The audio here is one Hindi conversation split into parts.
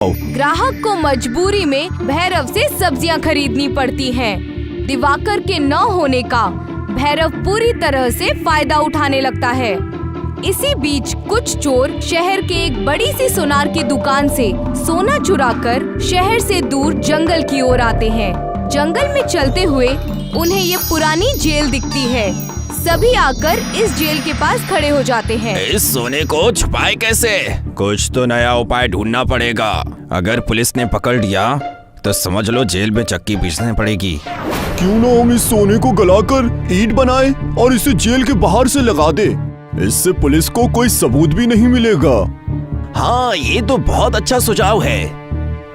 ग्राहक को मजबूरी में भैरव से सब्जियां खरीदनी पड़ती हैं। दिवाकर के न होने का भैरव पूरी तरह से फायदा उठाने लगता है। इसी बीच कुछ चोर शहर के एक बड़ी सी सुनार की दुकान से सोना चुराकर शहर से दूर जंगल की ओर आते हैं। जंगल में चलते हुए उन्हें ये पुरानी जेल दिखती है। सभी आकर इस जेल के पास खड़े हो जाते हैं। इस सोने को छुपाए कैसे? कुछ तो नया उपाय ढूंढना पड़ेगा। अगर पुलिस ने पकड़ लिया तो समझ लो जेल में चक्की पीसनी पड़ेगी। क्यों ना हम इस सोने को गलाकर ईंट बनाए और इसे जेल के बाहर से लगा दे। इससे पुलिस को कोई सबूत भी नहीं मिलेगा। हाँ, ये तो बहुत अच्छा सुझाव है।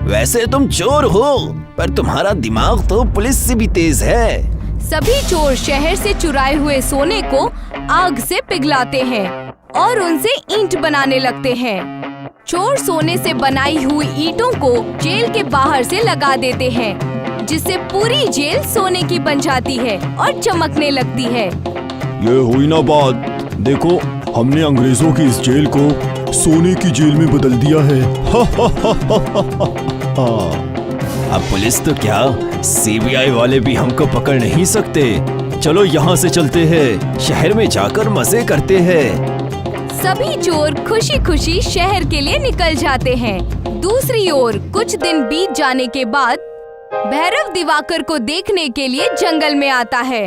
वैसे तुम चोर हो, पर तुम्हारा दिमाग तो पुलिस से भी तेज है। सभी चोर शहर से चुराए हुए सोने को आग से पिघलाते हैं और उनसे ईंट बनाने लगते हैं। चोर सोने से बनाई हुई ईंटों को जेल के बाहर से लगा देते हैं, जिससे पूरी जेल सोने की बन जाती है और चमकने लगती है। ये हुई ना बात। देखो, हमने अंग्रेजों की इस जेल को सोने की जेल में बदल दिया है। अब पुलिस तो क्या, सीबीआई वाले भी हमको पकड़ नहीं सकते। चलो यहाँ से चलते हैं, शहर में जाकर मजे करते हैं। सभी चोर खुशी खुशी शहर के लिए निकल जाते हैं। दूसरी ओर कुछ दिन बीत जाने के बाद भैरव दिवाकर को देखने के लिए जंगल में आता है।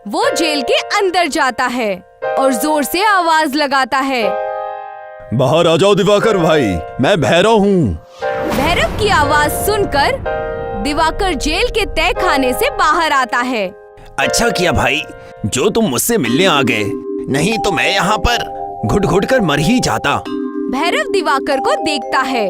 वो जेल के अंदर जाता है और जोर से आवाज लगाता है, बाहर आ जाओ दिवाकर भाई, मैं भैरव हूँ। भैरव की आवाज सुनकर दिवाकर जेल के तय खाने से बाहर आता है। अच्छा किया भाई, जो तुम मुझसे मिलने आ गए, नहीं तो मैं यहाँ पर घुट घुट कर मर ही जाता। भैरव दिवाकर को देखता है